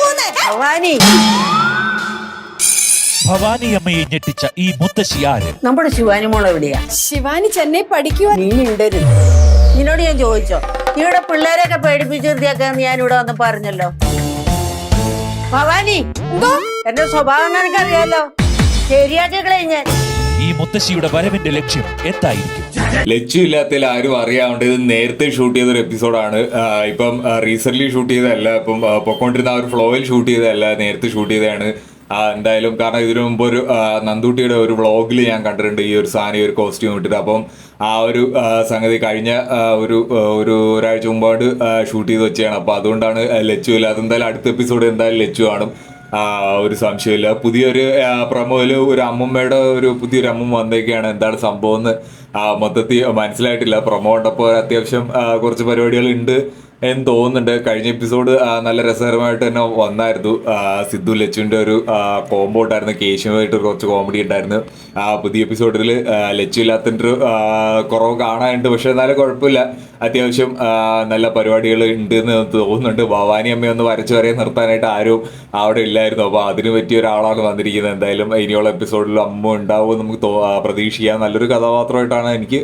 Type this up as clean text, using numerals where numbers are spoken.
ഭവാനി ഭവാനി അമ്മയെ ഞെട്ടിച്ച ഈ മുത്തശ്ശി ആര്? നമ്മുടെ ശിവാനി മോൾ എവിടെയാ? ശിവാനി ചെന്നൈ പഠിക്കുവാൻ. നീ മിണ്ടരുത്. നിന്നോട് ഞാൻ ചോദിച്ചോ, നീയുടെ പിള്ളേരെയൊക്കെ പേടിപ്പിച്ച് നിർത്തിയാക്കാന്ന് ഞാൻ ഇവിടെ വന്ന് പറഞ്ഞല്ലോ. ഭവാനി, എന്റെ സ്വഭാവം എനിക്കറിയാലോ, ശരിയാക്കിക്കളെ ഞാൻ. ഈ മുത്തശ്ശിയുടെ വരവിന്റെ ലക്ഷ്യം എന്തായിരിക്കും? ലക്ഷ്യം ഇല്ലാത്തതിൽ ആരും അറിയാവുണ്ട്. ഇത് നേരത്തെ ഷൂട്ട് ചെയ്തൊരു എപ്പിസോഡാണ്. ഇപ്പം റീസെന്റ് ഷൂട്ട് ചെയ്തതല്ല, ഇപ്പം പൊക്കോണ്ടിരുന്ന ആ ഒരു ഫ്ലോയിൽ ഷൂട്ട് ചെയ്തതല്ല, നേരത്തെ ഷൂട്ട് ചെയ്തതാണ്. എന്തായാലും കാരണം ഇതിനു മുമ്പ് ഒരു നന്ദൂട്ടിയുടെ ഒരു വ്ളോഗിൽ ഞാൻ കണ്ടിട്ടുണ്ട് ഈ ഒരു സാധനം, ഒരു കോസ്റ്റ്യൂം ഇട്ടിട്ട്. അപ്പം ആ ഒരു സംഗതി കഴിഞ്ഞ ഒരാഴ്ച മുമ്പാട് ഷൂട്ട് ചെയ്ത് വെച്ചാണ്. അപ്പോൾ അതുകൊണ്ടാണ് ലച്ചു ഇല്ലാത്ത. എന്തായാലും അടുത്ത എപ്പിസോഡ് എന്തായാലും ലച്ചു കാണും, ഒരു സംശയമില്ല. പുതിയൊരു പ്രമോയിൽ ഒരു അമ്മമ്മയുടെ പുതിയൊരു അമ്മമ്മ വന്നേക്കാണ്. എന്താണ് സംഭവം എന്ന് മൊത്തത്തിൽ മനസ്സിലായിട്ടില്ല. പ്രമോ കണ്ടപ്പോൾ അത്യാവശ്യം കുറച്ച് പരിപാടികൾ ഉണ്ട് എന്ന് തോന്നുന്നുണ്ട്. കഴിഞ്ഞ എപ്പിസോഡ് നല്ല രസകരമായിട്ട് തന്നെ വന്നായിരുന്നു. സിദ്ധു ലച്ചുവിൻ്റെ ഒരു കോംബോ ഉണ്ടായിരുന്നു, കേശുമായിട്ട് കുറച്ച് കോമഡി ഉണ്ടായിരുന്നു. പുതിയ എപ്പിസോഡിൽ ലച്ചു ഇല്ലാത്തതിൻ്റെ ഒരു കുറവ് കാണാനുണ്ട്. പക്ഷെ എന്നാലും കുഴപ്പമില്ല, അത്യാവശ്യം നല്ല പരിപാടികൾ ഉണ്ട് എന്ന് തോന്നുന്നുണ്ട്. ഭവാനി അമ്മയെ ഒന്ന് വരച്ച് വരെ നിർത്താനായിട്ട് ആരും അവിടെ ഇല്ലായിരുന്നു. അപ്പോൾ അതിന് പറ്റിയ ഒരാളാണ് വന്നിരിക്കുന്നത്. എന്തായാലും ഇനിയുള്ള എപ്പിസോഡിൽ അമ്മ ഉണ്ടാവും നമുക്ക് പ്രതീക്ഷിക്കാം. നല്ലൊരു കഥാപാത്രമായിട്ടാണ് എനിക്ക്